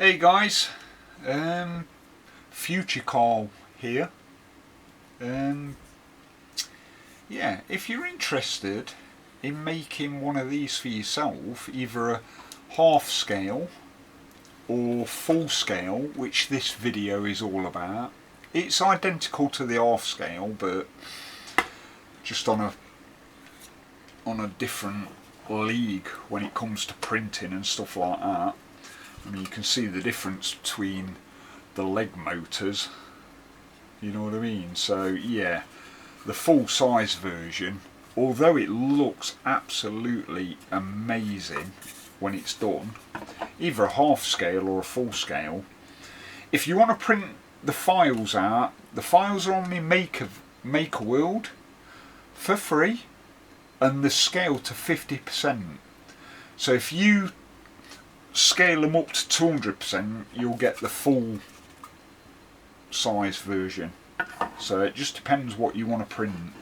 Hey guys, Future Carl here. Yeah, if you're interested in making one of these for yourself, either a half scale or full scale, which this video is all about, it's identical to the half scale but just on a different league when it comes to printing and stuff like that. I mean, you can see the difference between the leg motors, you know what I mean? So yeah, the full size version, although it looks absolutely amazing when it's done, either a half scale or a full scale, if you want to print the files out, the files are on my Maker World for free, and the scale to 50%. So if you scale them up to 200%, you'll get the full size version. So it just depends what you want to print.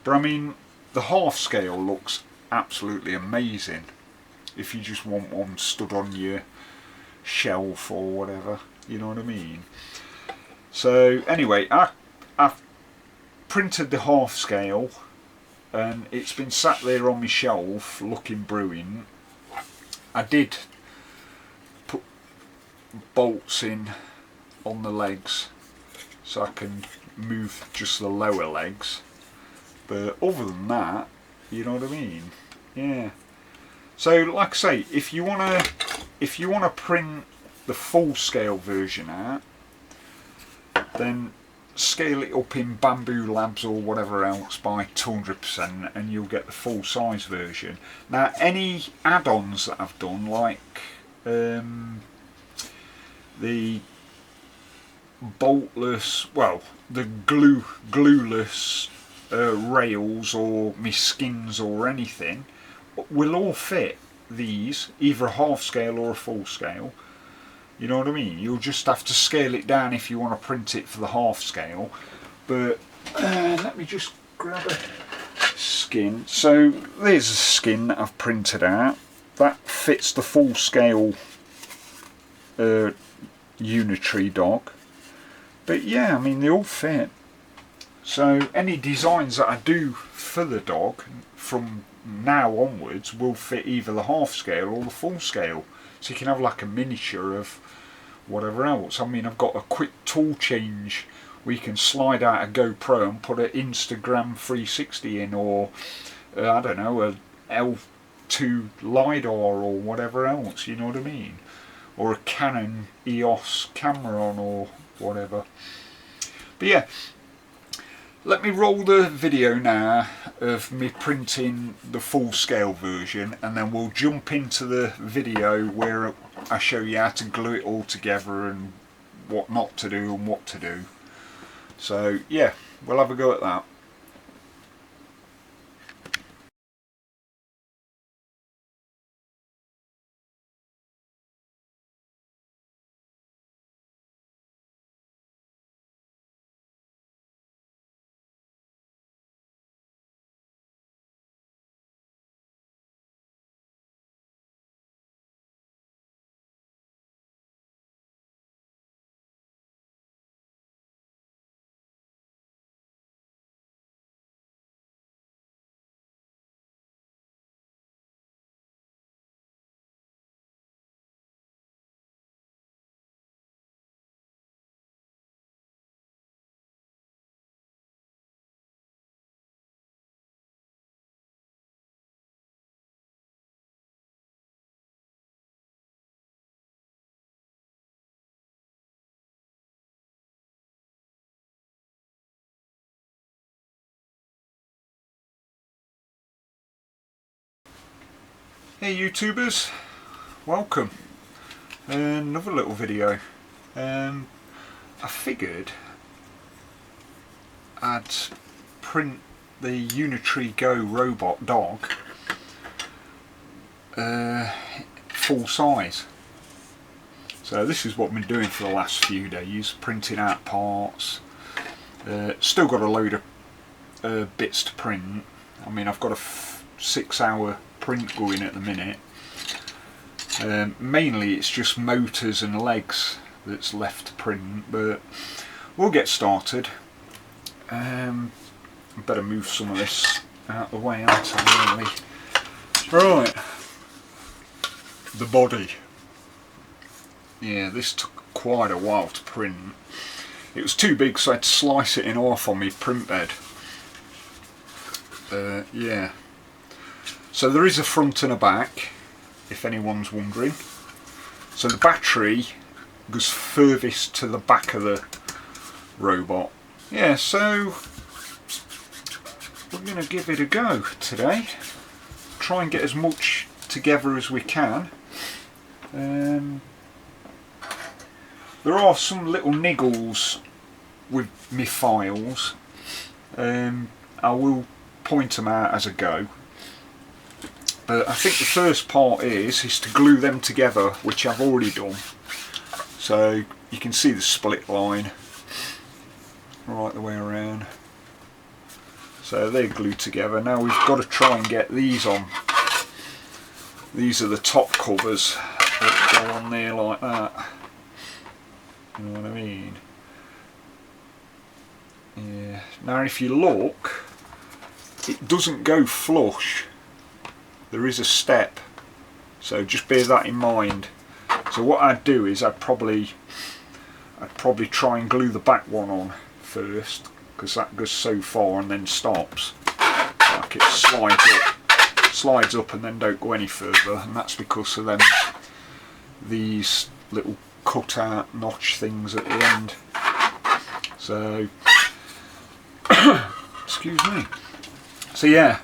But I mean, the half scale looks absolutely amazing if you just want one stood on your shelf or whatever, you know what I mean? So anyway, I've printed the half scale and it's been sat there on my shelf looking brilliant. I did put bolts in on the legs so I can move just the lower legs, but other than that, you know what I mean? Yeah. So like I say, if you wanna print the full scale version out, then scale it up in Bamboo Labs or whatever else by 200% and you'll get the full size version. Now any add-ons that I've done, like the boltless, well, the glueless rails or my skins or anything, will all fit these, either a half scale or a full scale. You know what I mean? You'll just have to scale it down if you want to print it for the half scale. But let me just grab a skin. So there's a skin that I've printed out. That fits the full scale UniTree dog. But yeah, I mean, they all fit. So any designs that I do for the dog from now onwards will fit either the half scale or the full scale. So you can have like a miniature of whatever else. I mean, I've got a quick tool change where you can slide out a GoPro and put an Instagram 360 in, or I don't know, a L2 lidar or whatever else, you know what I mean? Or a Canon EOS camera on or whatever. But yeah, let me roll the video now of me printing the full scale version, and then we'll jump into the video where I show you how to glue it all together and what not to do and what to do. So yeah, we'll have a go at that. Hey YouTubers, welcome. Another little video. I figured I'd print the UniTree Go robot dog full size. So this is what I've been doing for the last few days, printing out parts. Still got a load of bits to print. I mean, I've got a 6-hour print going at the minute, Mainly it's just motors and legs that's left to print, but we'll get started. Better move some of this out of the way, aren't I, really? Right, the body. Yeah, this took quite a while to print. It was too big, so I had to slice it in half on my print bed. Yeah. So there is a front and a back, if anyone's wondering. So the battery goes furthest to the back of the robot. Yeah, so we're going to give it a go today. Try and get as much together as we can. There are some little niggles with my files. I will point them out as I go. But I think the first part is to glue them together, which I've already done. So you can see the split line right the way around. So they're glued together. Now we've got to try and get these on. These are the top covers that go on there like that. You know what I mean? Yeah. Now if you look, it doesn't go flush. There is a step, so just bear that in mind. So what I'd do is I'd probably try and glue the back one on first, because that goes so far and then stops. Like it slides up and then don't go any further, and that's because of them these little cut out notch things at the end. So excuse me. So yeah,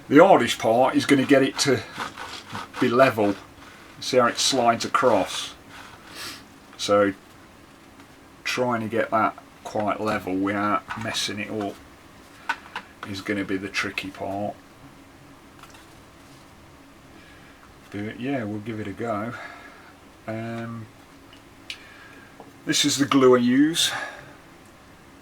the hardest part is going to get it to be level. See how it slides across. So trying to get that quite level without messing it up is going to be the tricky part. But yeah, we'll give it a go. This is the glue I use.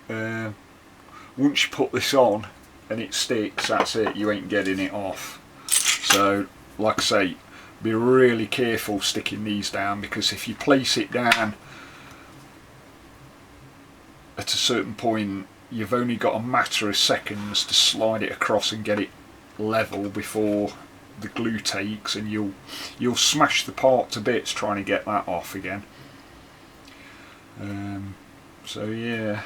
Once you put this on and it sticks, that's it, you ain't getting it off. So like I say, be really careful sticking these down, because if you place it down at a certain point, you've only got a matter of seconds to slide it across and get it level before the glue takes, and you'll smash the part to bits trying to get that off again. So yeah,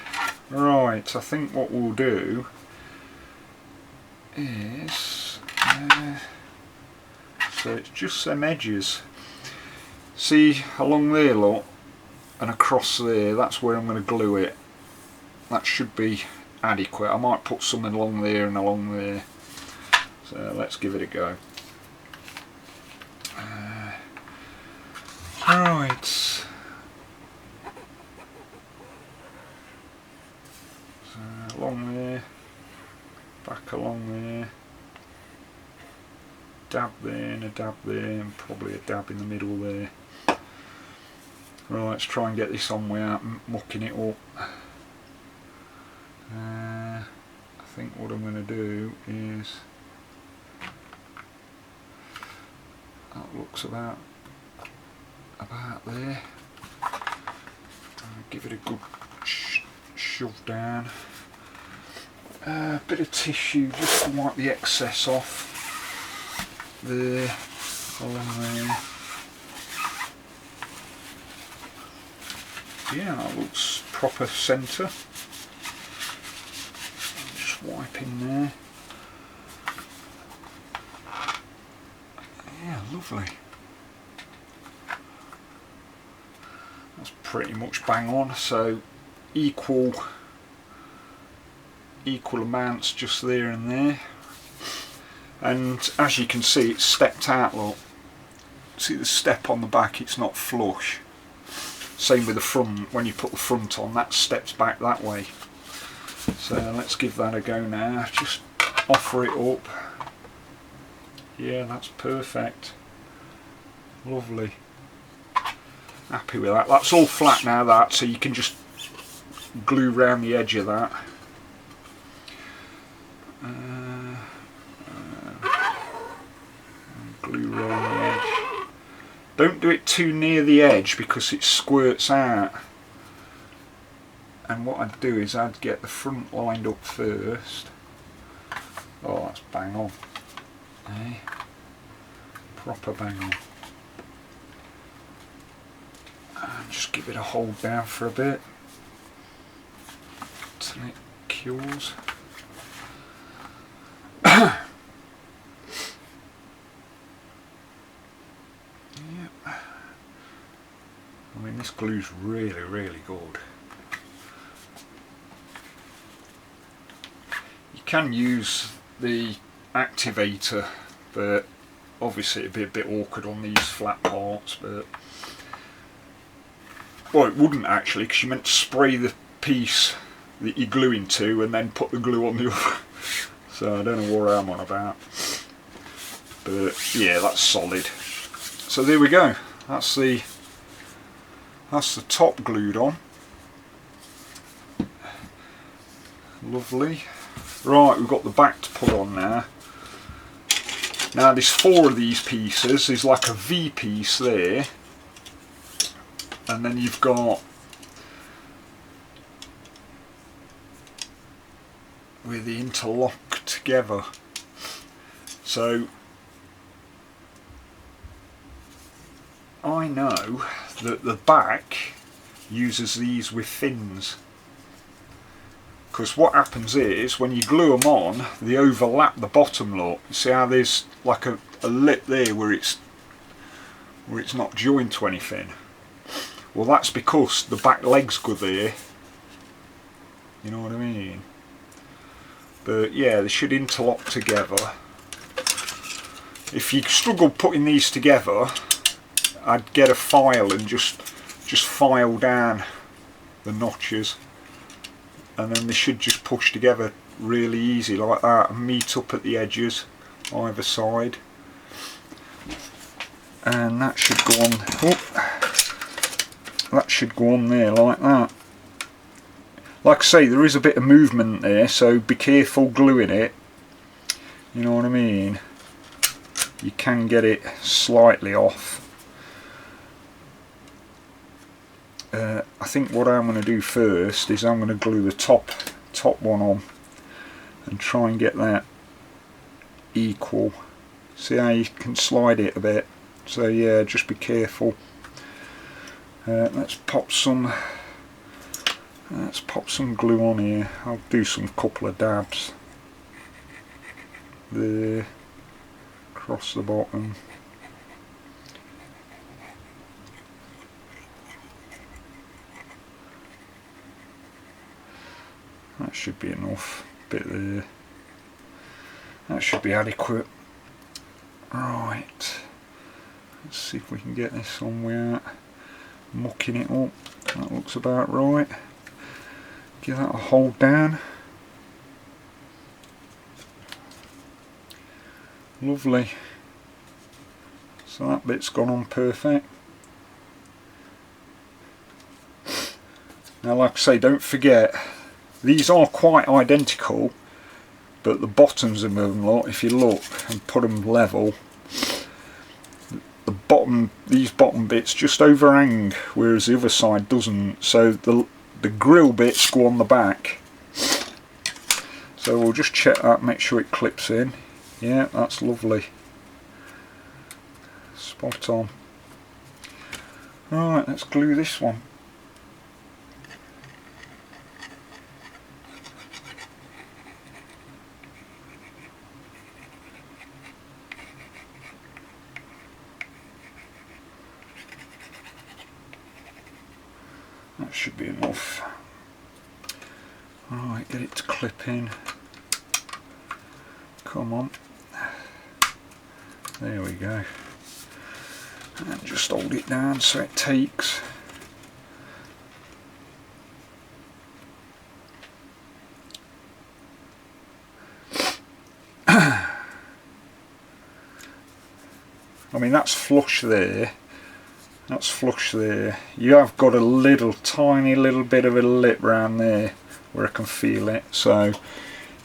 right, I think what we'll do is so it's just them edges. See along there, look, and across there, that's where I'm going to glue it. That should be adequate. I might put some along there and along there. So let's give it a go. Right. So along there, back along there, dab there and a dab there, and probably a dab in the middle there. Right, let's try and get this on without mucking it up. I think what I'm going to do is, that looks about there. Give it a good shove down. A bit of tissue just to wipe the excess off. There, along there. Yeah, that looks proper centre. Just wipe in there. Yeah, lovely. That's pretty much bang on. So equal amounts just there and there. And as you can see, it's stepped out, look. See the step on the back, it's not flush. Same with the front, when you put the front on, that steps back that way. So let's give that a go now. Just offer it up. Yeah, that's perfect. Lovely. Happy with that. That's all flat now, that, so you can just glue around the edge of that. Glue around the edge. Don't do it too near the edge because it squirts out. And what I'd do is I'd get the front lined up first. Oh, that's bang on. Eh? Proper bang on. And just give it a hold down for a bit till it cures. Yep. I mean, this glue's really, really good. You can use the activator, but obviously it'd be a bit awkward on these flat parts, but well, it wouldn't actually, because you meant to spray the piece that you're gluing to and then put the glue on the other. So I don't know what I'm on about, but yeah, that's solid. So there we go. That's the top glued on. Lovely. Right, we've got the back to put on now. Now there's 4 of these pieces. There's like a V piece there, and then you've got where they interlock together. So I know that the back uses these with fins, because what happens is when you glue them on, they overlap the bottom. Look, you see how there's like a lip there where it's not joined to anything. Well, that's because the back legs go there, you know what I mean? But yeah, they should interlock together. If you struggle putting these together, I'd get a file and just file down the notches, and then they should just push together really easy like that and meet up at the edges either side, and that should go on. That should go on there like that. Like I say, there is a bit of movement there, so be careful gluing it, you know what I mean? You can get it slightly off. I think what I'm going to do first is I'm going to glue the top one on and try and get that equal. See how you can slide it a bit? So yeah, just be careful. Let's pop some glue on here. I'll do some couple of dabs there across the bottom. That should be enough. Bit there. That should be adequate. Right. Let's see if we can get this on without mucking it up. That looks about right. Give that a hold down. Lovely. So that bit's gone on perfect. Now, like I say, don't forget, these are quite identical, but the bottoms of them, if you look and put them level, these bottom bits just overhang, whereas the other side doesn't. So the grill bits go on the back. So we'll just check that, make sure it clips in. Yeah, that's lovely. Spot on. Right, let's glue this one. That should be enough. Right, get it to clip in. Come on. There we go. And just hold it down so it takes. I mean, that's flush there. That's flush there. You have got a little, tiny little bit of a lip round there where I can feel it. So you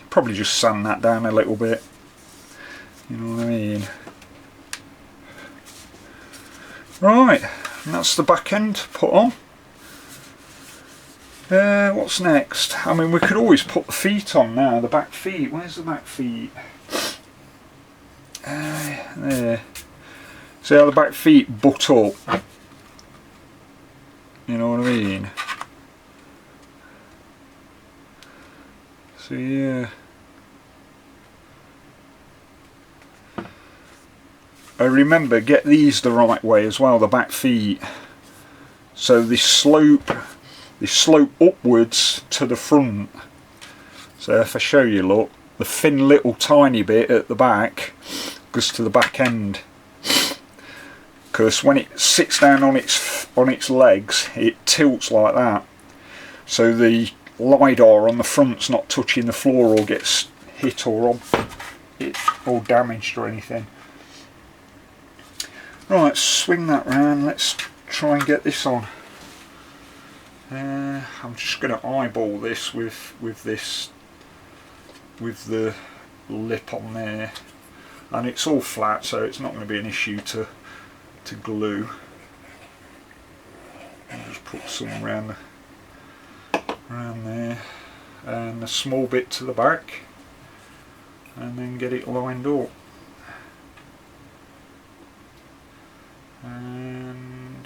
probably just sand that down a little bit. You know what I mean? Right, and that's the back end put on. What's next? I mean, we could always put the feet on now, the back feet. Where's the back feet? There. See how the back feet butt up? You know what I mean? So yeah. Remember, get these the right way as well, the back feet. So they slope upwards to the front. So if I show you, look, the thin little tiny bit at the back goes to the back end. Because when it sits down on its legs, it tilts like that. So the lidar on the front's not touching the floor or gets hit or damaged or anything. Right, swing that round. Let's try and get this on. I'm just going to eyeball this with the lip on there, and it's all flat, so it's not going to be an issue to glue. I'll just put some around there, and a small bit to the back, and then get it lined up. And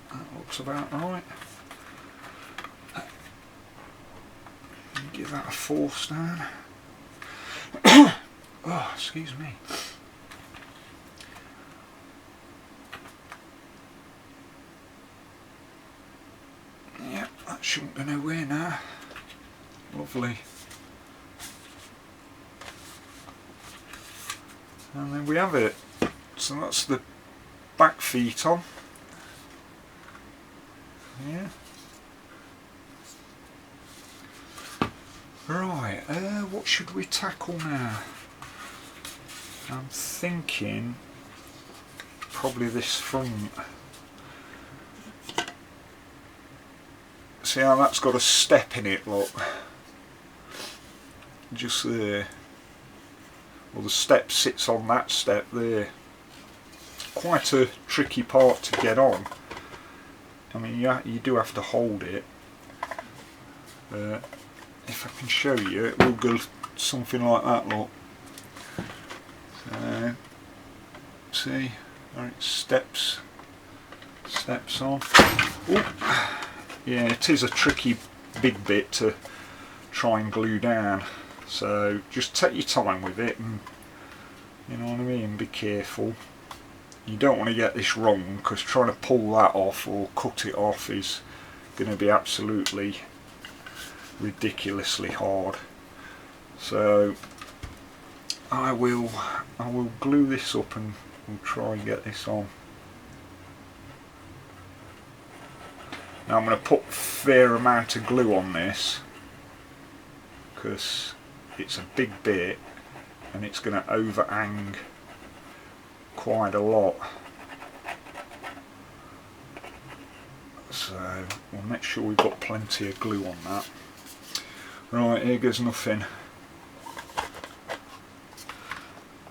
that looks about right. Give that a force down. Oh, excuse me. Yeah, that shouldn't go nowhere now. Lovely. And then we have it. So that's the back feet on. Yeah. Right, what should we tackle now? I'm thinking probably this front. See how that's got a step in it, look. Just there. Well, the step sits on that step there. Quite a tricky part to get on. I mean, you do have to hold it. If I can show you, it will go something like that, look. So, see, there it steps on. Ooh. Yeah, it is a tricky big bit to try and glue down. So just take your time with it, and you know what I mean, be careful. You don't want to get this wrong, because trying to pull that off or cut it off is going to be absolutely ridiculously hard. So I will glue this up and we'll try and get this on. Now I'm going to put a fair amount of glue on this, because it's a big bit and it's going to overhang quite a lot. So we'll make sure we've got plenty of glue on that. Right, here goes nothing.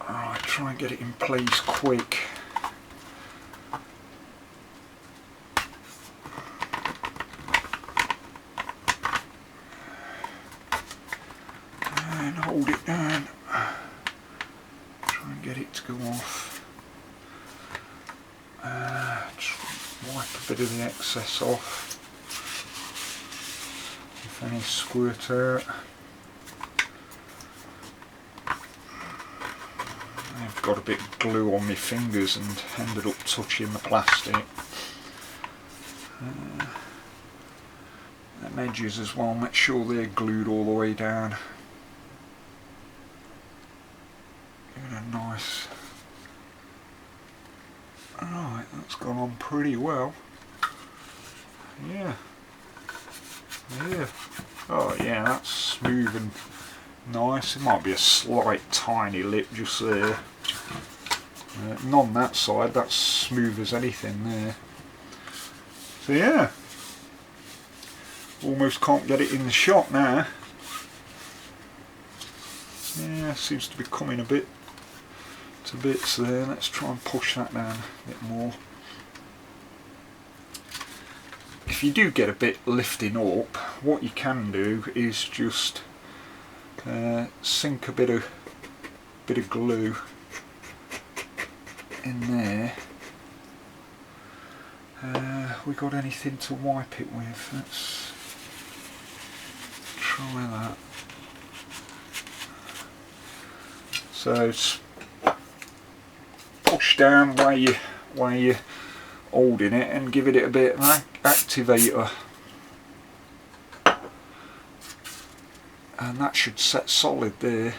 Alright, try and get it in place quick. And hold it down. Try and get it to go off. Just wipe a bit of the excess off. If any squirt out. I've got a bit of glue on my fingers and ended up touching the plastic. Them edges as well, make sure they're glued all the way down. Give it a nice... Alright, that's gone on pretty well. Yeah. Yeah. Oh yeah, that's smooth and nice. It might be a slight tiny lip just there. None on that side, that's smooth as anything there. So yeah. Almost can't get it in the shot now. Yeah, seems to be coming a bit to bits there. Let's try and push that down a bit more. If you do get a bit lifting up, what you can do is just sink a bit of glue in there. We got anything to wipe it with? Let's try that. So push down while you're holding it and give it a bit of an activator, and that should set solid there.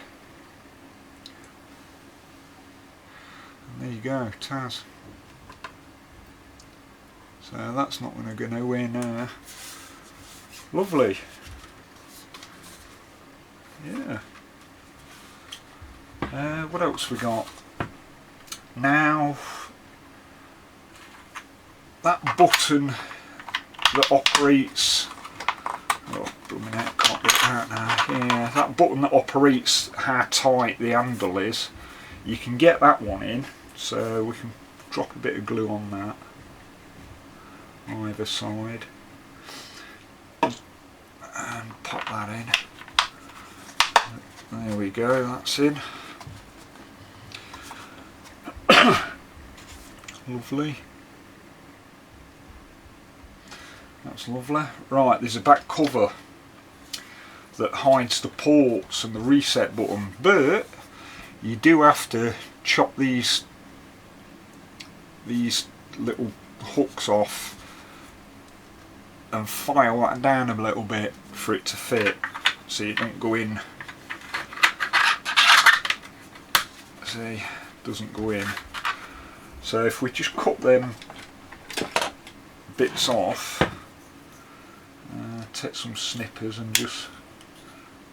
And there you go, it has. So that's not going to go nowhere now. Lovely. Yeah. What else we got? Now, that button that operates, oh, blooming heck, can't get it out now. Yeah, that button that operates how tight the handle is, you can get that one in, so we can drop a bit of glue on that, either side, and pop that in. There we go, that's in. Lovely. That's lovely. Right, there's a back cover that hides the ports and the reset button, but you do have to chop these little hooks off and file that down a little bit for it to fit, so it don't go in. See, it doesn't go in. So if we just cut them bits off, take some snippers and just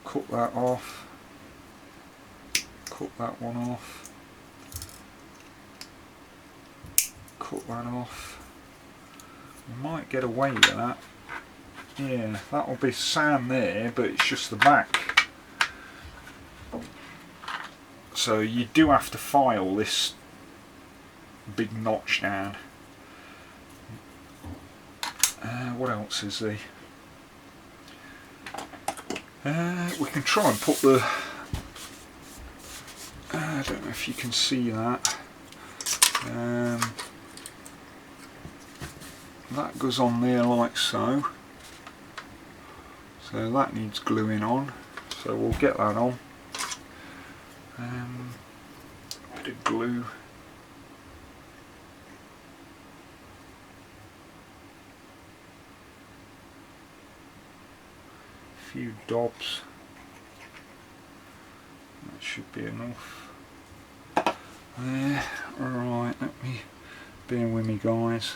cut that off, cut that one off, cut that off. We might get away with that. Yeah, that'll be sound there, but it's just the back. So you do have to file this big notch down. What else is there? We can try and put the, I don't know if you can see that, that goes on there like so, so that needs gluing on, so we'll get that on. A bit of glue. Few dobs, that should be enough there. Alright, let me bear with me, guys,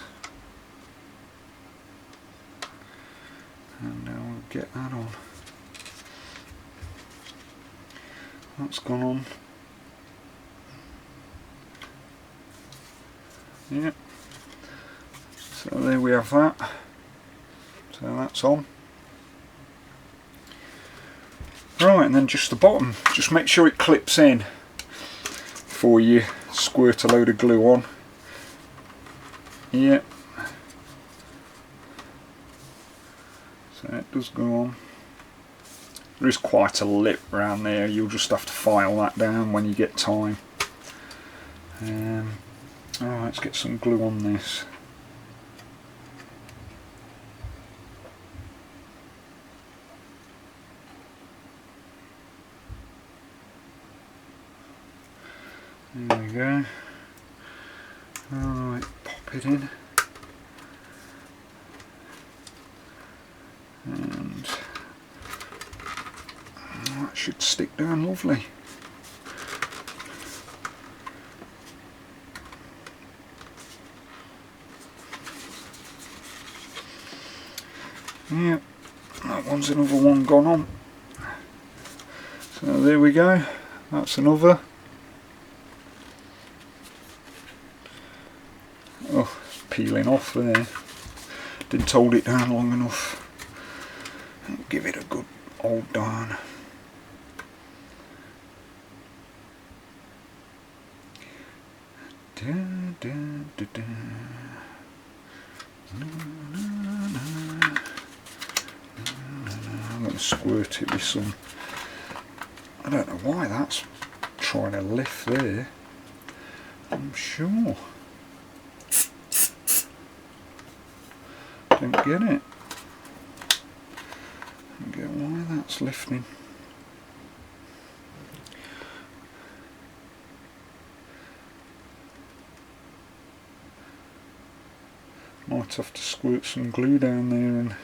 and now we'll get that on. That's gone on. Yeah, so there we have that, so that's on. Right, and then just the bottom, just make sure it clips in before you squirt a load of glue on. Yeah, so it does go on. There is quite a lip around there, you'll just have to file that down when you get time. Alright, let's get some glue on this. There we go. Alright, pop it in. And that should stick down lovely. Yep, that one's another one gone on. So there we go, that's another. Oh, it's peeling off there. Didn't hold it down long enough. Give it a good old darn. I'm going to squirt it with some, I don't know why that's trying to lift there, I'm sure. Don't get it. Don't get why that's lifting. Might have to squirt some glue down there and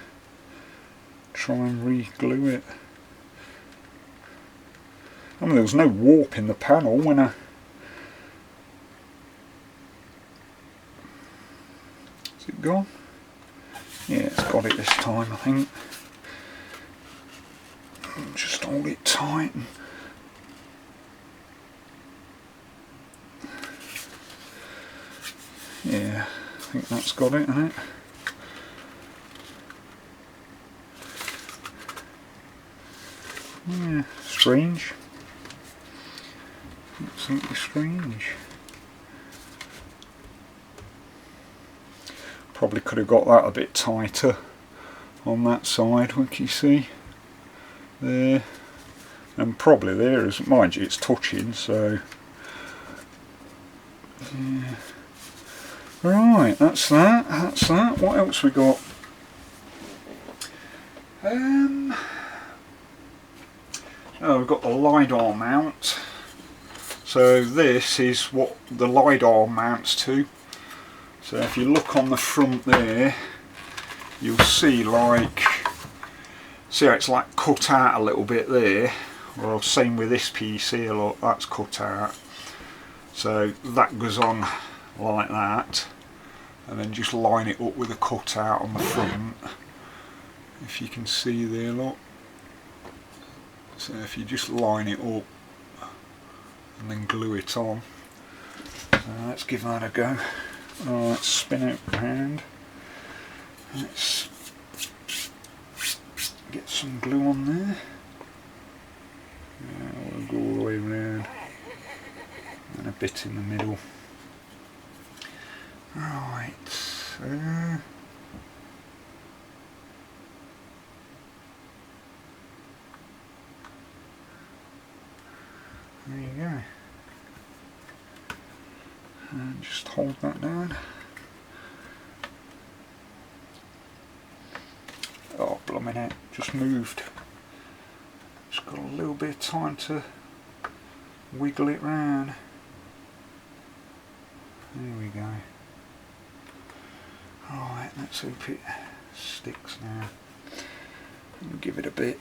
try and re-glue it. I mean, there was no warp in the panel when I... Is it gone? Yeah, it's got it this time, I think. Just hold it tight and... Yeah, I think that's got it, hasn't it? Yeah, strange. Absolutely strange. Probably could have got that a bit tighter on that side, like you see there, and probably there is, mind you, it's touching, so yeah. Right, that's that. That's that. What else we got? Oh, we've got the lidar mount. So this is what the lidar mounts to. So if you look on the front there, you'll see like, see how it's like cut out a little bit there. Well, same with this piece here, look, that's cut out. So that goes on like that, and then just line it up with a cutout on the front. If you can see there, look. So if you just line it up and then glue it on. So let's give that a go. Oh, let's spin it round. Let's get some glue on there. Yeah, we'll go all the way around and a bit in the middle. Right, there you go. And just hold that down. Oh, blooming it, just moved. Just got a little bit of time to wiggle it round. There we go. Right, let's hope it sticks now. And give it a bit.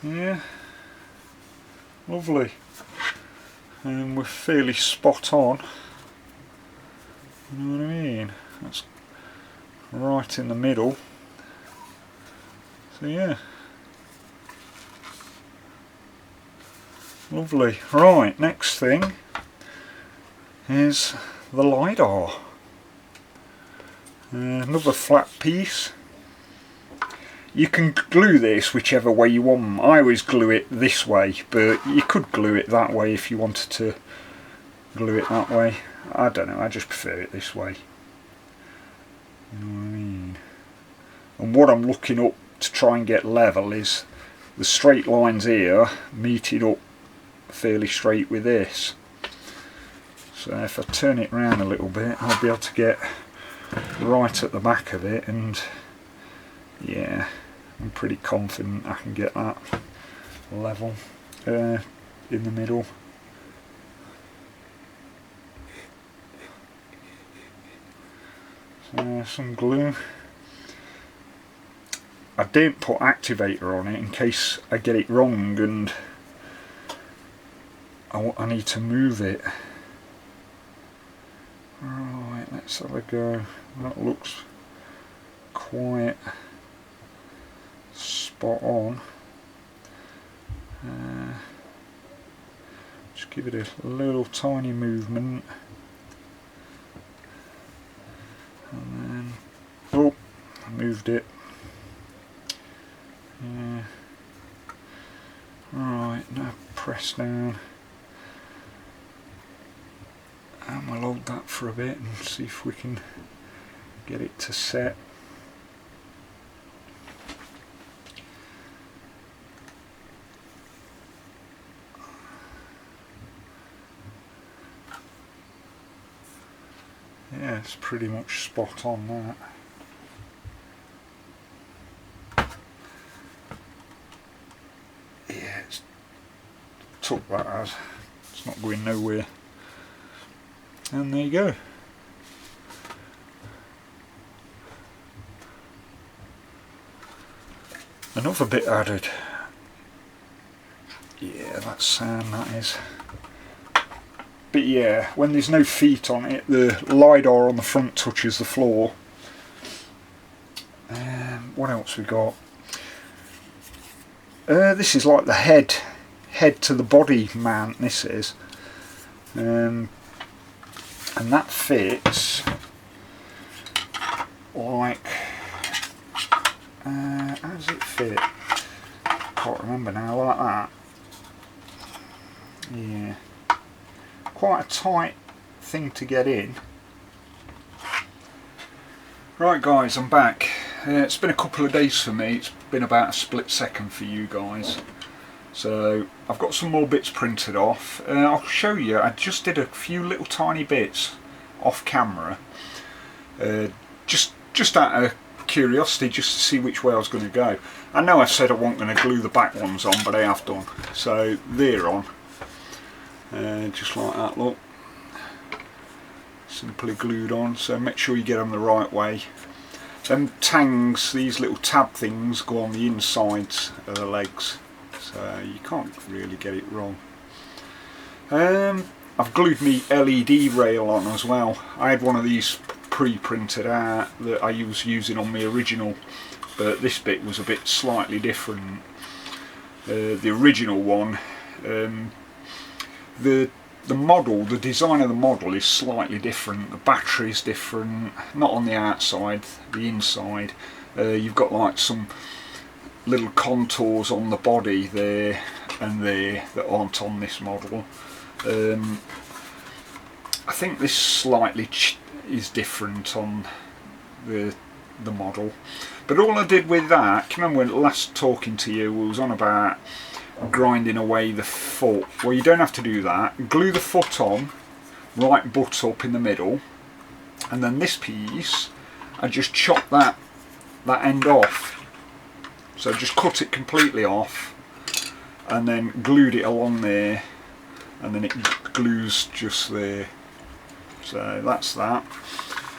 Yeah, lovely. And we're fairly spot on. You know what I mean? That's right in the middle. So yeah. Lovely. Right, next thing is the lidar. Another flat piece. You can glue this whichever way you want. I always glue it this way, but you could glue it that way if you wanted to glue it that way. I don't know, I just prefer it this way. You know what I mean? And what I'm looking up to try and get level is the straight lines here meeting up fairly straight with this. So if I turn it around a little bit, I'll be able to get right at the back of it, and yeah, I'm pretty confident I can get that level in the middle. So some glue. I didn't put activator on it in case I get it wrong and I need to move it. Right, let's have a go. That looks quite spot on. Just give it a little tiny movement, and then oh, I moved it. Yeah. Right, now press down, and we'll hold that for a bit and see if we can get it to set. Yeah, it's pretty much spot on that. Yeah, it's took that as. It's not going nowhere. And there you go. Another bit added. Yeah, that's sound, that is. But yeah, when there's no feet on it, the lidar on the front touches the floor. What else we got? This is like the head to the body mount, this is. And that fits like, how does it fit? Can't remember now, like that. Yeah. Quite a tight thing to get in. Right guys, I'm back. It's been a couple of days for me. It's been about a split second for you guys. So I've got some more bits printed off. I'll show you. I just did a few little tiny bits off camera. Just out of curiosity, just to see which way I was going to go. I know I said I wasn't going to glue the back ones on, but I have done. So they're on. Just like that, look, simply glued on, so make sure you get them the right way. Them tangs, these little tab things, go on the insides of the legs, so you can't really get it wrong. I've glued me LED rail on as well. I had one of these pre-printed out that I was using on my original, but this bit was a bit slightly different. The original one, the model, the design of the model is slightly different. The battery is different, not on the outside, the inside. You've got like some little contours on the body there and there that aren't on this model. I think this slightly is different on the model. But all I did with that, can you remember when last talking to you, we was on about grinding away the foot? Well, you don't have to do that. Glue the foot on, right butt up in the middle, and then this piece, I just chop that end off. So just cut it completely off, and then glued it along there, and then it glues just there. So that's that.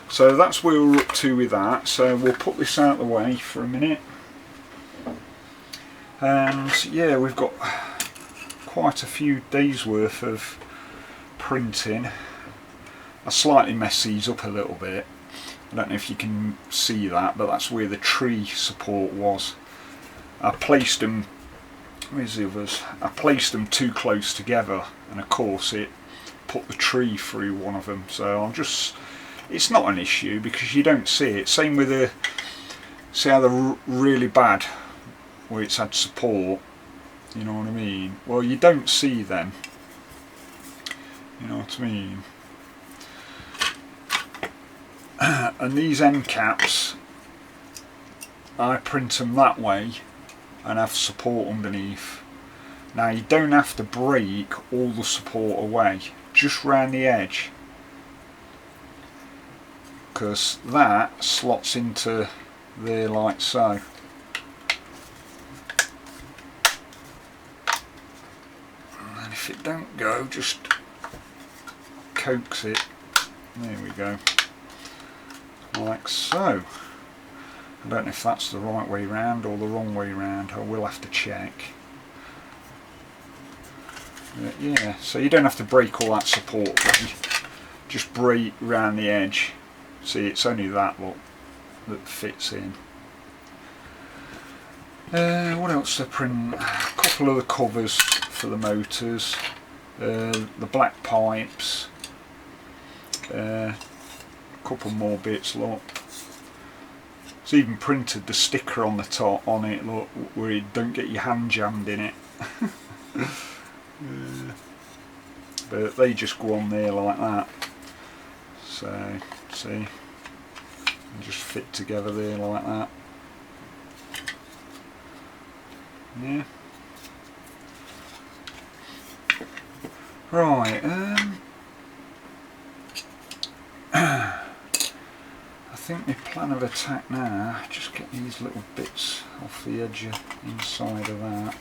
So that's where we're up to with that. So we'll put this out of the way for a minute. And yeah, we've got quite a few days worth of printing. I slightly messed these up a little bit. I don't know if you can see that, but that's where the tree support was. I placed them, where's the others? I placed them too close together, and of course it put the tree through one of them. So I'm just, it's not an issue because you don't see it. Same with the, see how they're really bad where it's had support, you know what I mean? Well, you don't see them, you know what I mean? And these end caps, I print them that way and have support underneath. Now you don't have to break all the support away, just round the edge, because that slots into there like so. And if it don't go, just coax it. There we go. Like so. I don't know if that's the right way round or the wrong way round. I will have to check. But yeah, so you don't have to break all that support, just break round the edge. See, it's only that lot that fits in. What else to print? A couple of the covers for the motors, the black pipes, a couple more bits, look. It's even printed the sticker on the top on it, look, where you don't get your hand jammed in it. But they just go on there like that. So see, and just fit together there like that. Yeah. Right. I think my plan of attack now, just get these little bits off the edge inside of that.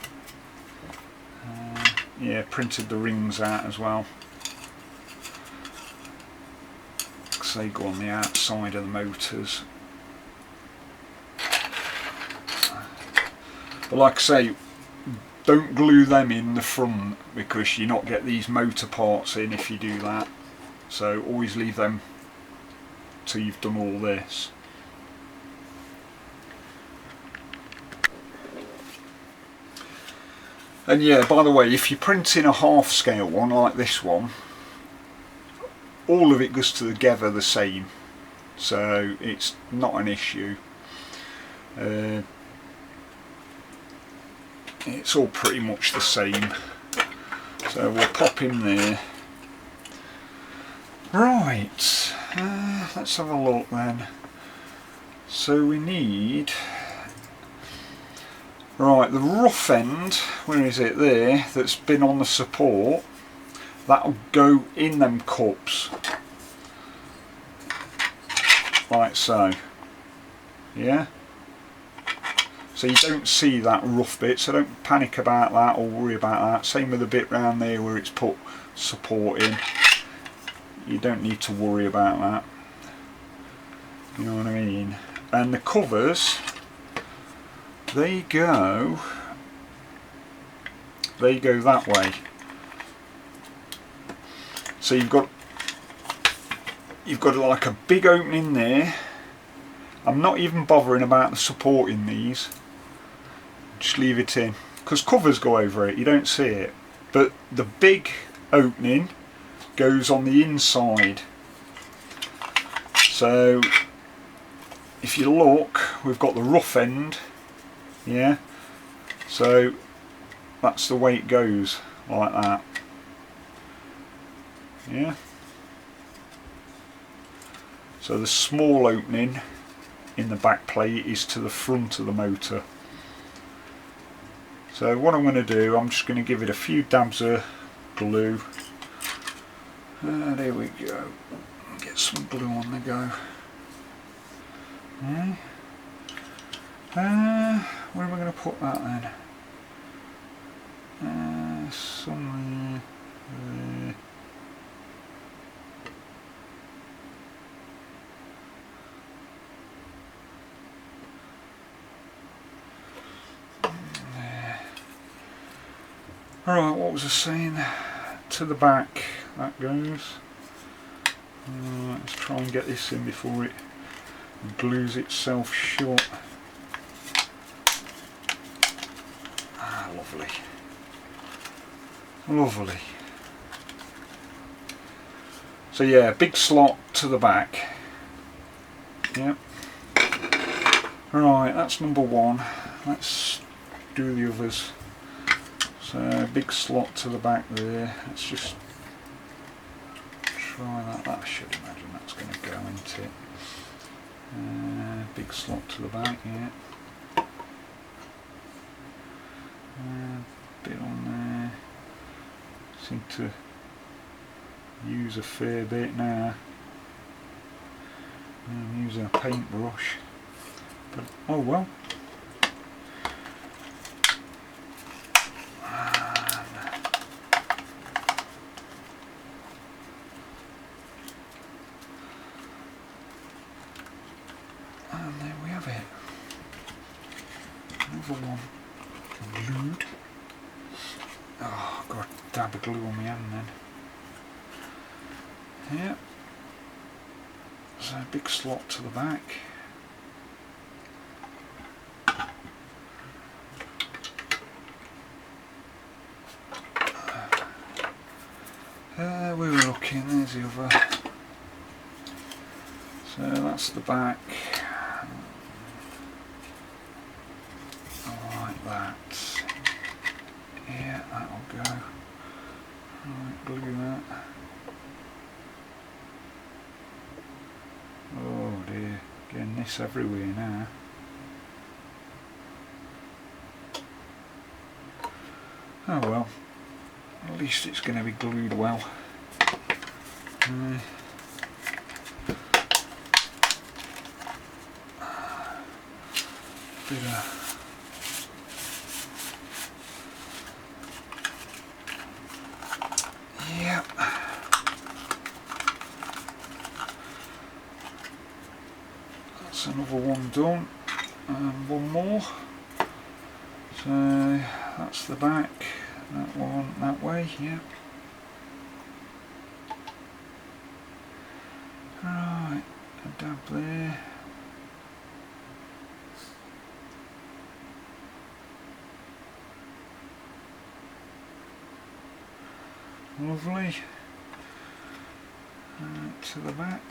Yeah, printed the rings out as well, because they go on the outside of the motors. But like I say, don't glue them in the front, because you not get these motor parts in if you do that. So always leave them till you've done all this. And yeah, by the way, if you're printing a half scale one like this one, all of it goes together the same, so it's not an issue. It's all pretty much the same, so we'll pop in there. Right, let's have a look then. So we need, right, the rough end, where is it there, that's been on the support, that'll go in them cups, like so, yeah? So you don't see that rough bit, so don't panic about that or worry about that. Same with the bit round there where it's put support in. You don't need to worry about that. You know what I mean? And the covers, they go that way. So you've got like a big opening there. I'm not even bothering about the support in these. Just leave it in, because covers go over it, you don't see it. But the big opening goes on the inside. So if you look, we've got the rough end, yeah, so that's the way it goes, like that, yeah. So the small opening in the back plate is to the front of the motor. So what I'm going to do, I'm just going to give it a few dabs of glue. There we go. Get some glue on the go. Where am I going to put that then? Somewhere there. Alright, what was I saying? To the back that goes. Let's try and get this in before it glues itself shut. Ah, lovely. Lovely. So yeah, big slot to the back. Yep. Right, that's number one. Let's do the others. So big slot to the back there. Let's just try that. That I should imagine that's going to go into it. Big slot to the back, yeah. Bit on there. Seem to use a fair bit now. I'm using a paintbrush, but oh well. And there we have it. Another one glued. Oh, I've got a dab of glue on my hand then. Yeah. So a big slot to the back. We were looking, there's the other. So that's the back. Like that. Yeah, that'll go. wetness everywhere now. Oh well, at least it's going to be glued well. Bit of yep. That's another one done, and one more. So that's the back, that one that way, yeah. Right, a dab there. Lovely. Right, to the back.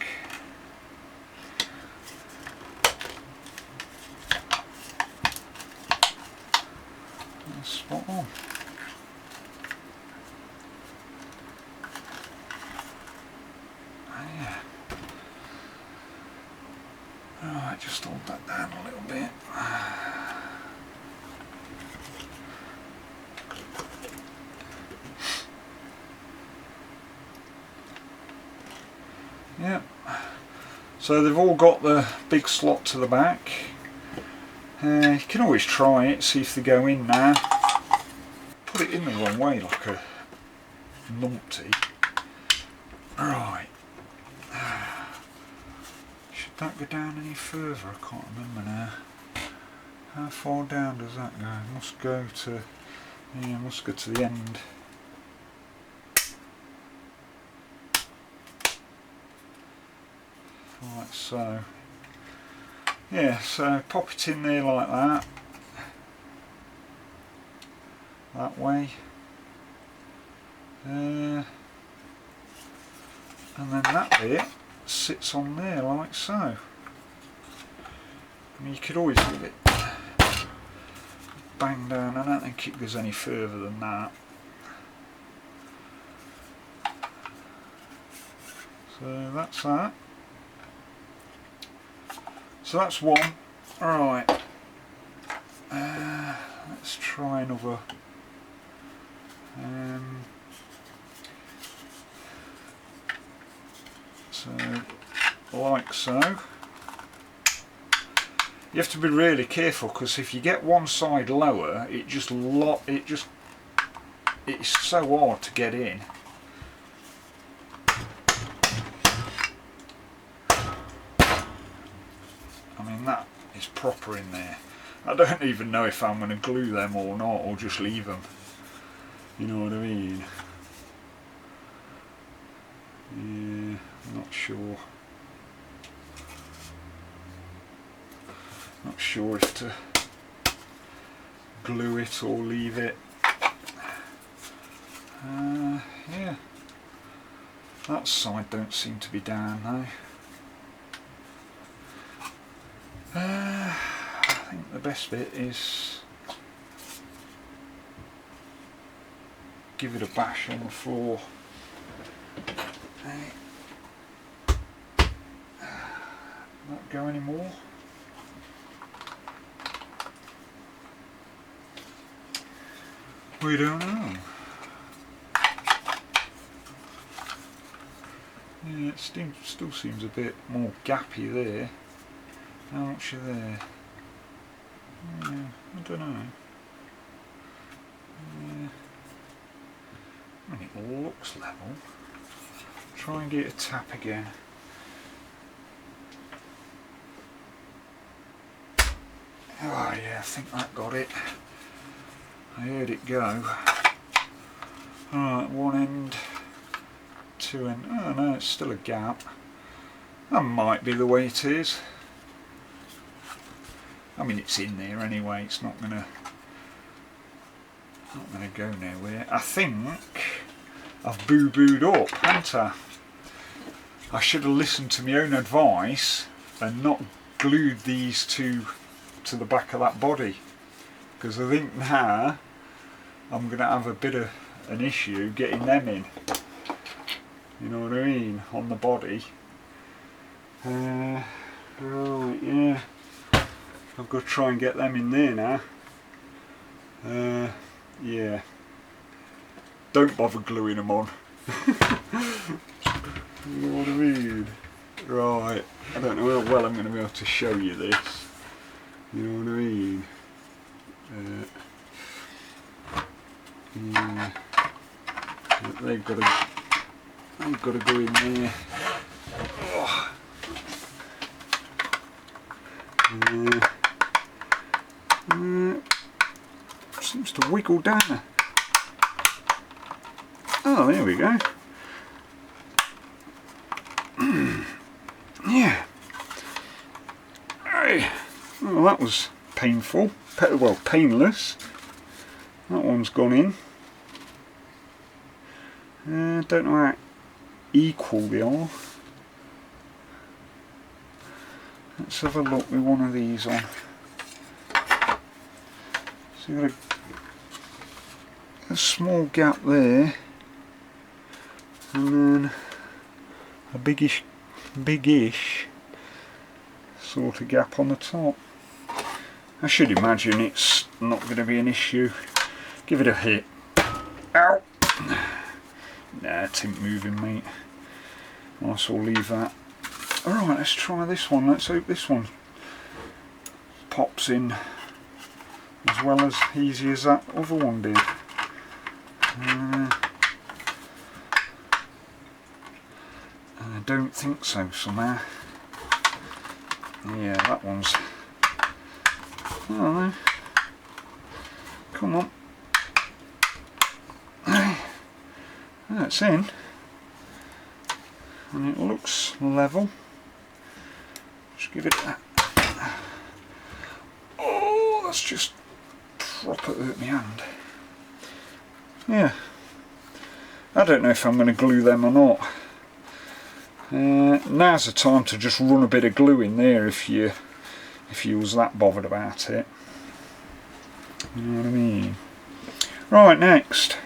That's spot on. Yeah. Alright, just hold that down a little bit. Yep. So they've all got the big slot to the back. You can always try it, see if they go in now. Put it in the wrong way like a numpty. Right. Should that go down any further? I can't remember now. How far down does that go? It must go to, yeah, it must go to the end. Like so. Yeah, so pop it in there like that. That way. And then that bit sits on there like so. I mean, you could always leave it bang down. I don't think it goes any further than that. So that's that. So that's one. Alright. Let's try another. So, like so. You have to be really careful, because if you get one side lower, it's so hard to get in. I mean, that is proper in there. I don't even know if I'm going to glue them or not, or just leave them. You know what I mean? Yeah, not sure. Not sure if to glue it or leave it. Yeah. That side don't seem to be down though. I think the best bit is give it a bash on the floor. Not go anymore. We don't know. Yeah, it still seems a bit more gappy there. How much are there? Yeah, I don't know. Yeah. I mean, it looks level. Try and get a tap again. Oh yeah, I think that got it. I heard it go. Alright, one end, two end. Oh no, it's still a gap. That might be the way it is. I mean, it's in there anyway, it's not gonna go nowhere. I think I've boo-booed up, haven't I? I should have listened to my own advice and not glued these two to the back of that body, because I think now I'm going to have a bit of an issue getting them in, you know what I mean, on the body. Right, yeah. I've got to try and get them in there now. Yeah. Don't bother gluing them on. You know what I mean? Right. I don't know how well I'm going to be able to show you this. You know what I mean? Yeah. They've got to go in there. Oh. Seems to wiggle down. Oh, there we go. Yeah. Hey. Well, that was painful. Well, painless. That one's gone in. Don't know how equal they are. Let's have a look with one of these on. So you've got a small gap there, and then a biggish sort of gap on the top. I should imagine it's not going to be an issue. Give it a hit. Ow! Nah, it ain't moving, mate. Might as well leave that. Alright, let's try this one. Let's hope this one pops in as well as easy as that other one did. I don't think so somehow. Yeah, that one's... Oh, come on. That's in. And it looks level. Just give it a... Oh, that's just proper hurt my hand. Yeah. I don't know if I'm going to glue them or not. Now's the time to just run a bit of glue in there if you was that bothered about it. You know what I mean? Right, next,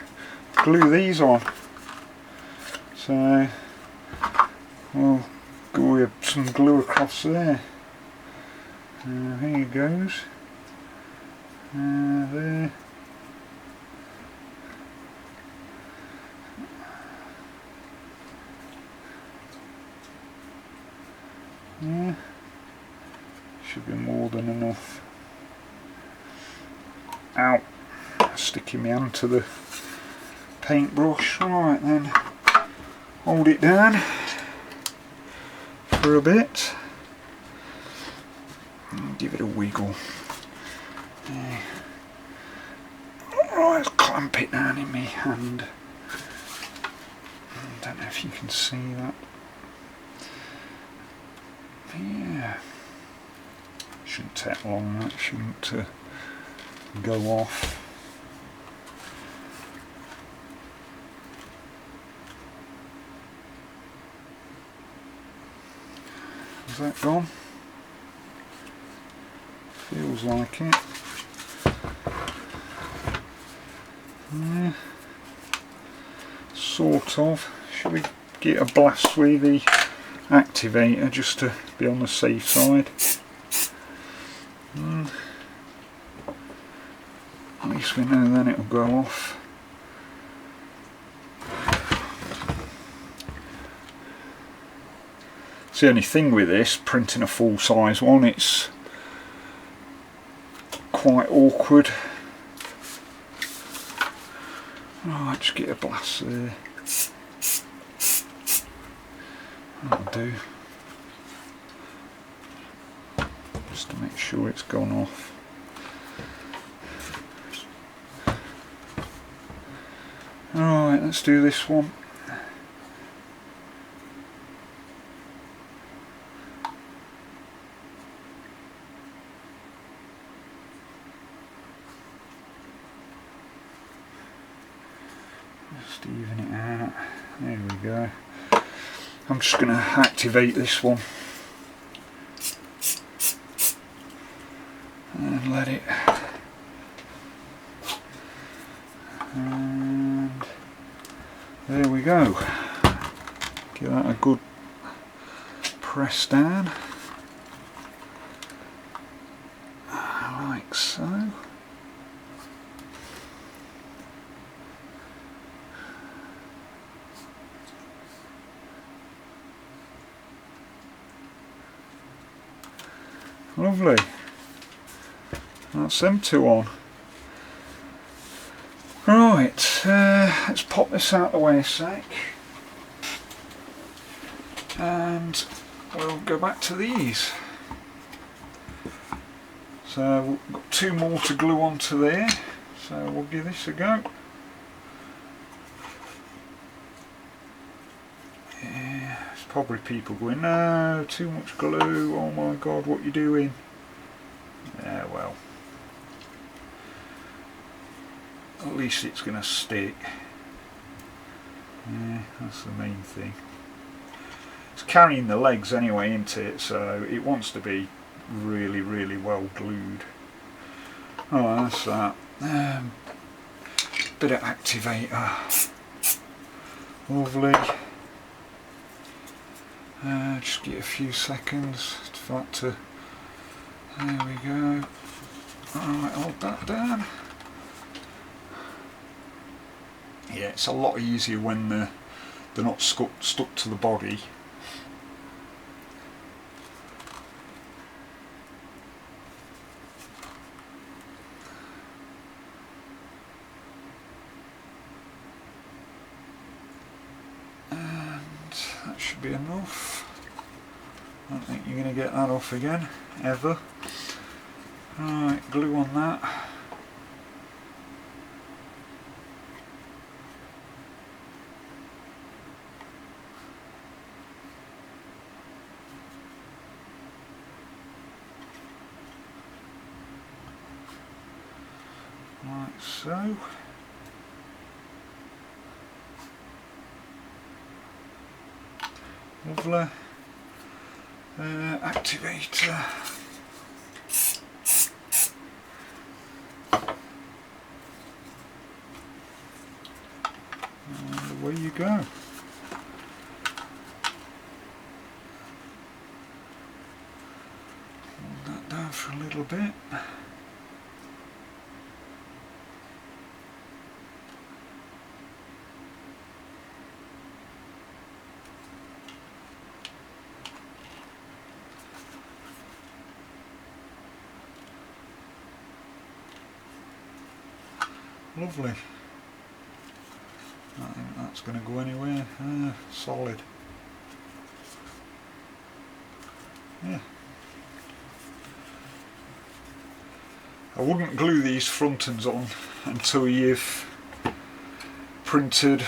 glue these on. So we'll go with some glue across there. Here it goes. There. Yeah, should be more than enough. Ow, sticking my hand to the paintbrush. Alright then, hold it down for a bit and give it a wiggle. Yeah. Alright, let's clamp it down in my hand. I don't know if you can see that. Yeah, shouldn't take long, that shouldn't go off. Is that gone? Feels like it. Yeah, sort of. Should we get a blast with the activator just to be on the safe side? At least we know then it'll go off. It's the only thing with this, printing a full size one, it's quite awkward. Right, just get a blast there. That'll do. Just to make sure it's gone off. Alright, let's do this one. Just even it out. There we go. I'm just going to activate this one and let it, and there we go. Give that a good press down. so. Lovely. That's them two on. Right, let's pop this out of the way a sec. And we'll go back to these. So we've got two more to glue onto there, so we'll give this a go. Yeah, there's probably people going, no, too much glue, oh my god, what are you doing? Yeah, well, at least it's going to stick. Yeah, that's the main thing. It's carrying the legs anyway, isn't it? So it wants to be really, really well glued. Oh, that's that. Bit of activator. Lovely. Just get a few seconds for that to. There we go. Alright, hold that down. Yeah, it's a lot easier when they're not stuck to the body. That should be enough. I don't think you're going to get that off again, ever. Right, glue on that. Like so. Lovely. Activator. And away you go. Hold that down for a little bit. Lovely. I don't think that's going to go anywhere. Solid. Yeah. I wouldn't glue these front ends on until you've printed.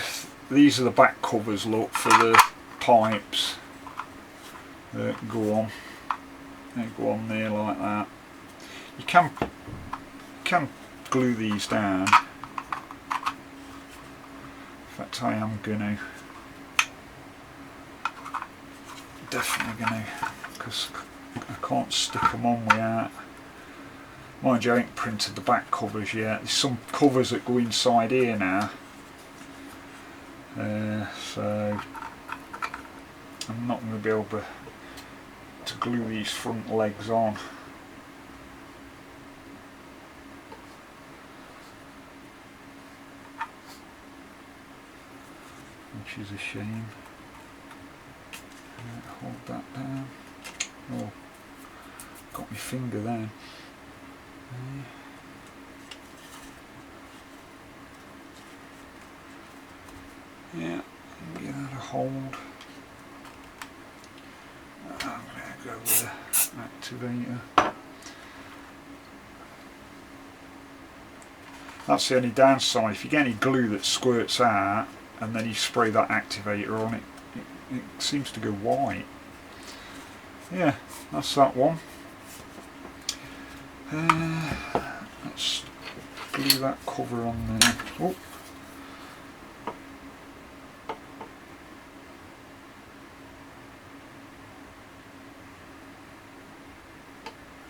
These are the back covers, look, for the pipes that go on. They go on there like that. You can glue these down. In fact, I am going to. Definitely going to, because I can't stick them on without. Mind you, I ain't printed the back covers yet. There's some covers that go inside here now. So I'm not going to be able to glue these front legs on. Which is a shame. Hold that down. Oh, got my finger there. Yeah, give that a hold. I'm going to go with the activator. That's the only downside. If you get any glue that squirts out and then you spray that activator on it, it seems to go white. Yeah, that's that one. Let's glue that cover on there. Oh.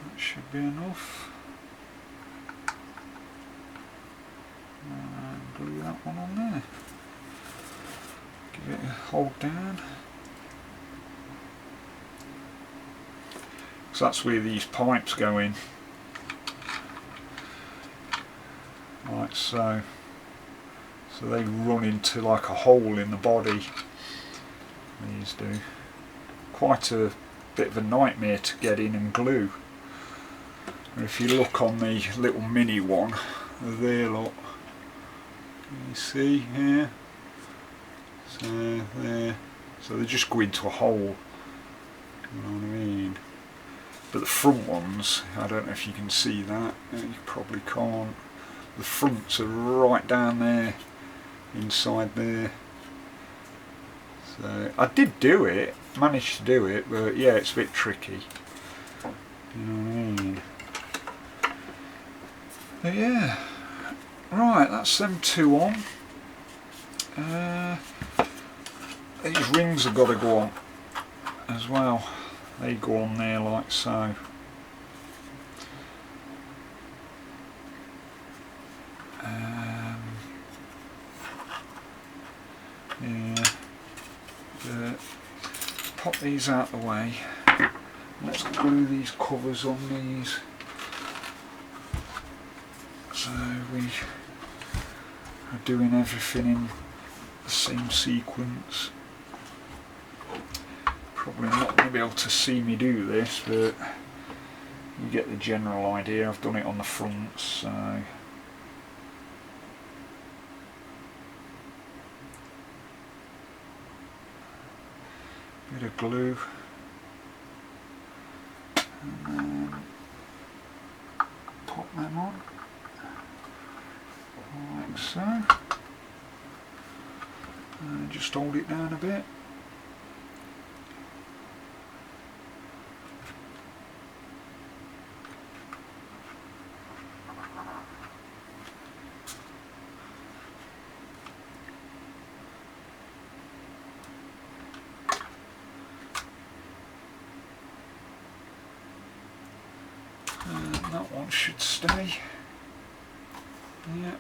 That should be enough. And glue that one on there. Give it a hold down. So that's where these pipes go in. like so. So they run into like a hole in the body, these do. Quite a bit of a nightmare to get in and glue. And if you look on the little mini one, there, look, you see here, so there, so they just go into a hole, you know what I mean? But the front ones, I don't know if you can see that, you probably can't, the fronts are right down there, inside there. So I did do it, managed to do it, but yeah, it's a bit tricky, you know what I mean? But yeah, right, that's them two on. These rings have got to go on as well. They go on there like so. Yeah, pop these out of the way. Let's glue these covers on these. So we are doing everything in the same sequence. Probably not going to be able to see me do this, but you get the general idea. I've done it on the front, so bit of glue, and then pop them on like so, and just hold it down a bit. That one should stay. Yeah.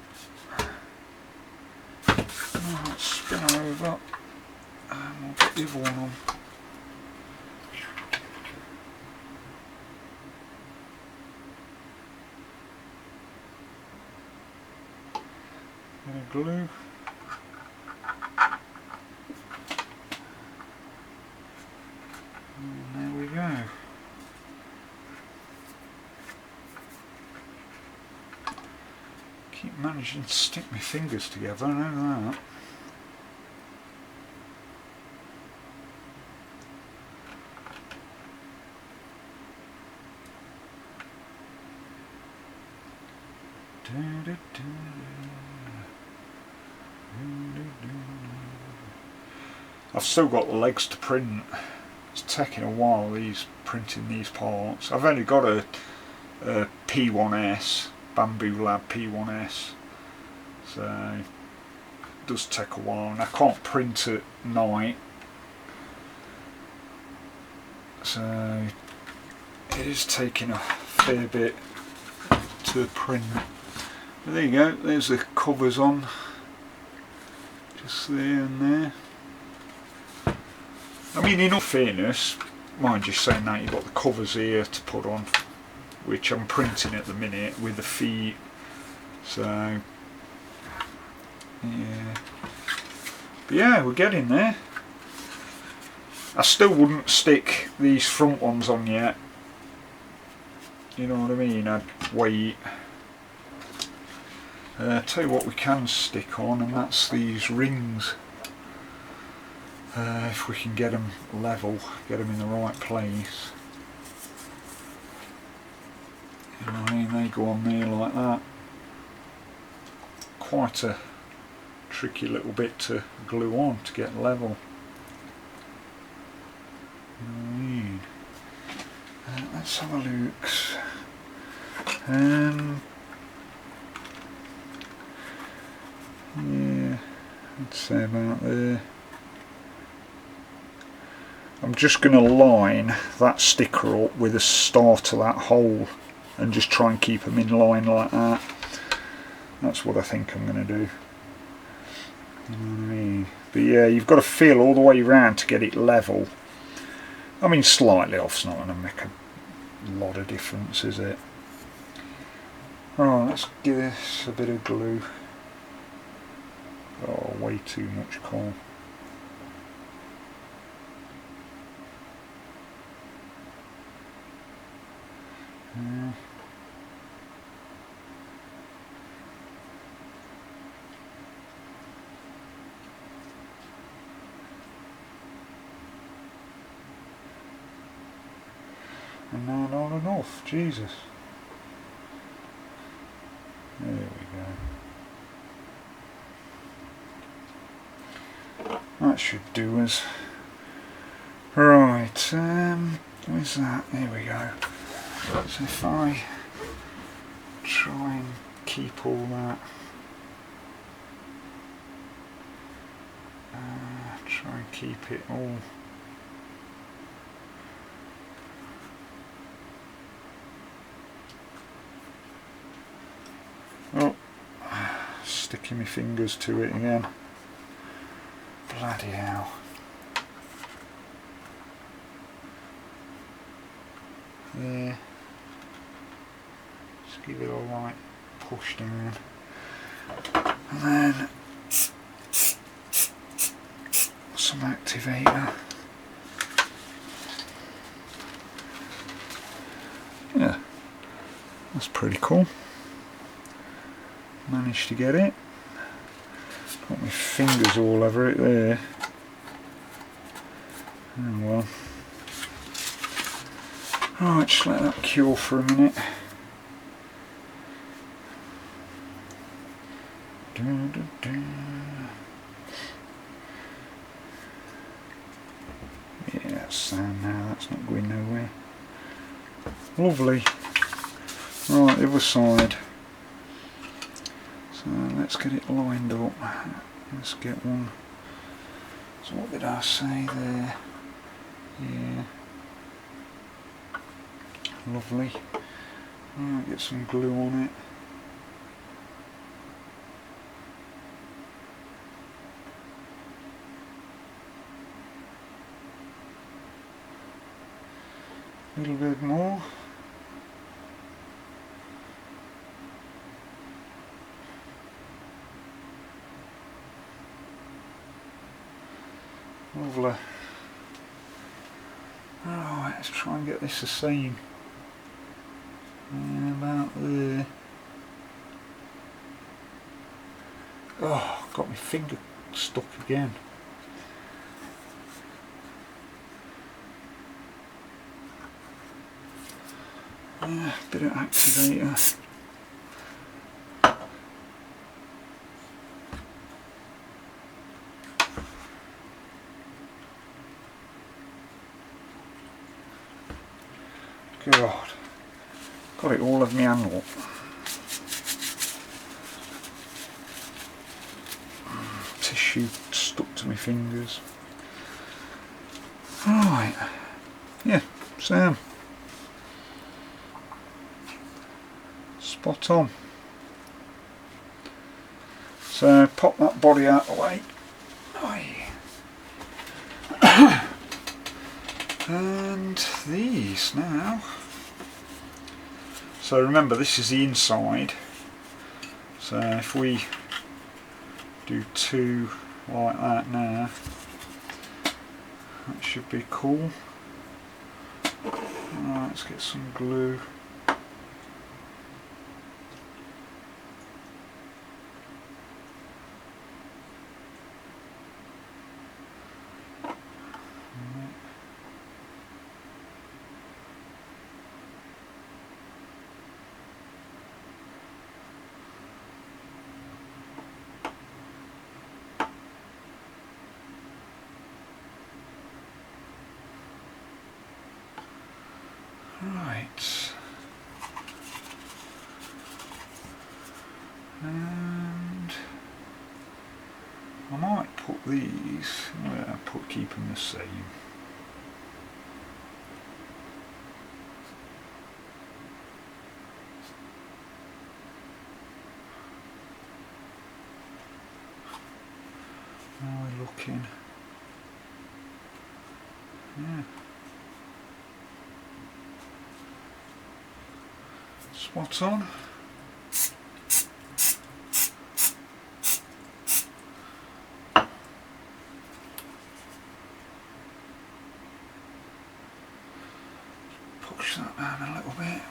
Right, spin her over and we'll get the other one on. Bit of glue. And there we go. Keep managing to stick my fingers together, I know that. I've still got the legs to print. It's taking a while, printing these parts. I've only got a P1S. Bamboo Lab P1S, so it does take a while, and I can't print at night, so it is taking a fair bit to print. But there you go, there's the covers on, just there and there. I mean, in all fairness, mind you saying that, you've got the covers here to put on, which I'm printing at the minute with the feet, so yeah, but yeah, we're getting there. I still wouldn't stick these front ones on yet, you know what I mean, I'd wait. Tell you what we can stick on, and that's these rings, if we can get them level, get them in the right place. You know what I mean, they go on there like that. Quite a tricky little bit to glue on to get level. You know what I mean? Let's have a look. Yeah, I'd say about there. I'm just going to line that sticker up with the start of that hole and just try and keep them in line like that. That's what I think I'm going to do. You know what I mean? But yeah, you've got to feel all the way around to get it level. I mean, slightly off's not going to make a lot of difference, is it? Right, let's give this a bit of glue. Oh, way too much coal. And now not enough, Jesus. There we go. That should do us. Right, where's that? There we go. So if I try and keep all that, try and keep it all sticking my fingers to it again. Bloody hell. There. Just give it a light push down. And then some activator. Yeah, that's pretty cool. Managed to get it. Got my fingers all over it there. Oh well. Right, just let that cure for a minute. Yeah, that's sound now, that's not going nowhere. Lovely. Right, the other side. So let's get it lined up. Let's get one. So what did I say there? Yeah. Lovely. Right, get some glue on it. A little bit more. Lovely. Right, let's try and get this the same. About there. Oh, got my finger stuck again. Bit of activator. God, got it all of my hand up. Tissue stuck to my fingers. Right, yeah, Sam. Spot on. So pop that body out of the way. And these now. So remember, this is the inside. So if we do two like that now, that should be cool. Right, let's get some glue. Right, and I might put these, well, keep them the same. Now we're looking, yeah. Spot on. push that down a little bit.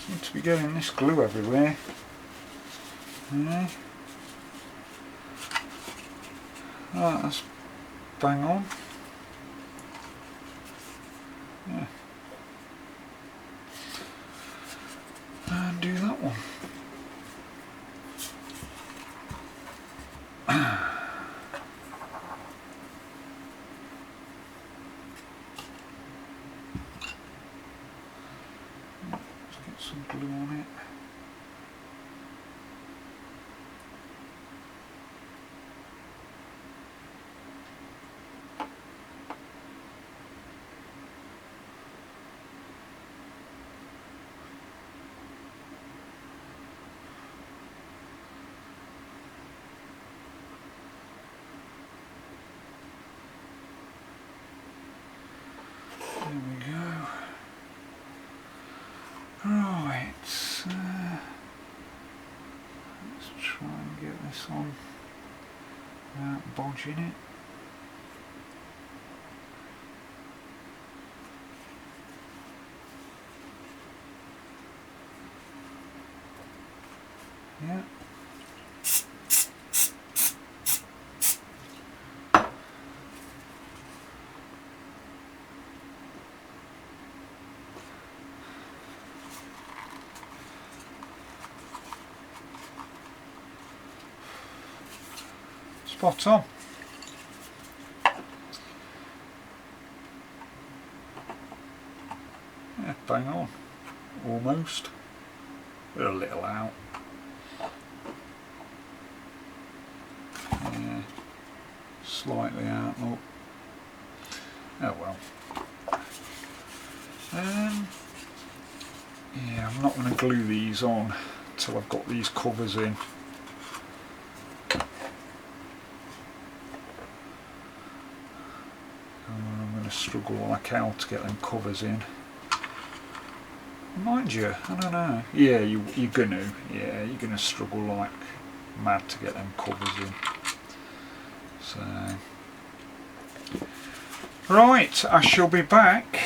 Seem to be getting this glue everywhere. Yeah. Right, that's bang on. Yeah. And do that one. Let's get some glue on it. There we go. Right, let's try and get this on without bodging it. Yeah. Spot on. Yeah, bang on. Almost. We're a little out. Yeah, slightly out. Oh, oh well. Yeah, I'm not going to glue these on until I've got these covers in. I'm going to struggle like hell to get them covers in. Mind you, I don't know. Yeah, you're gonna struggle like mad to get them covers in. So, right, I shall be back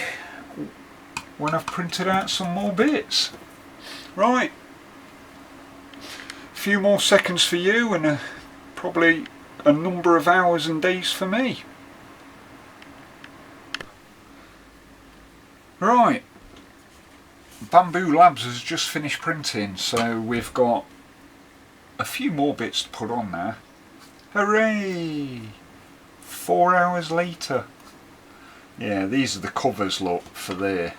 when I've printed out some more bits. Right, a few more seconds for you and probably a number of hours and days for me. Right, Bamboo Labs has just finished printing, so we've got a few more bits to put on now. Hooray! 4 hours later. Yeah, these are the covers, look, for there.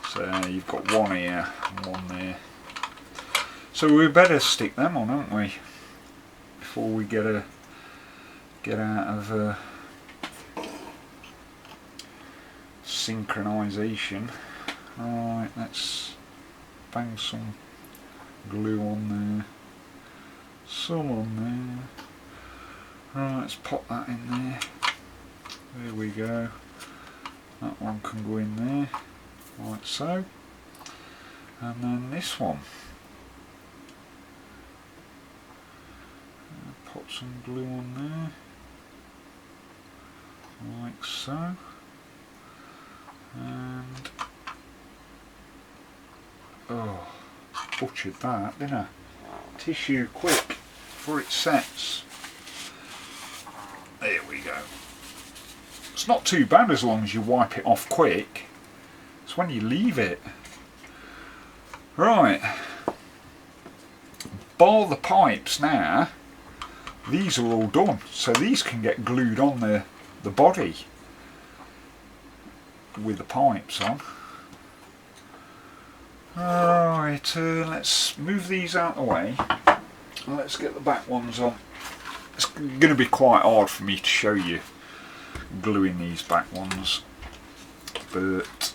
So you've got one here and one there. So we better stick them on, haven't we? Before we get out of synchronization. Right, let's bang some glue on there. Some on there. Right, let's pop that in there. There we go. That one can go in there, like so. And then this one. Pop some glue on there, like so. And oh, butchered that, didn't I? Tissue quick before it sets. There we go. It's not too bad as long as you wipe it off quick. It's when you leave it. Right. Bar the pipes now. These are all done. So these can get glued on the body with the pipes on. Alright, let's move these out of the way. Let's get the back ones on. It's going to be quite hard for me to show you gluing these back ones, but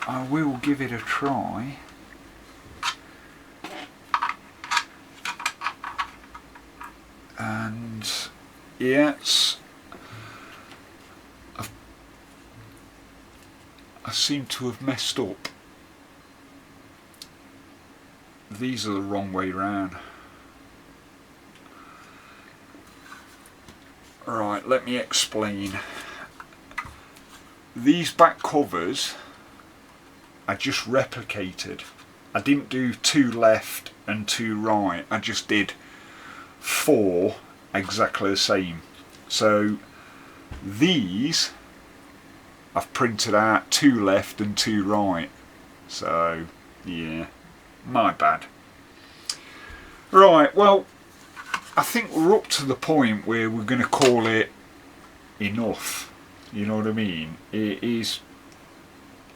I will give it a try. And yeah, I seem to have messed up. These are the wrong way round. Right, let me explain. These back covers I just replicated. I didn't do 2 left and 2 right. I just did 4 exactly the same. So these I've printed out 2 left and 2 right. So yeah, my bad. Right, well, I think we're up to the point where we're going to call it enough. You know what I mean? It is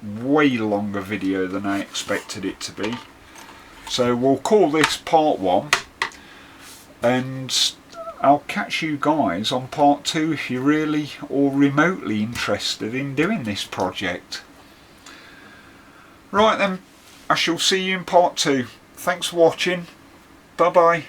way longer video than I expected it to be. So we'll call this part 1, and I'll catch you guys on part 2 if you're really or remotely interested in doing this project. Right then, I shall see you in part 2. Thanks for watching. Bye bye.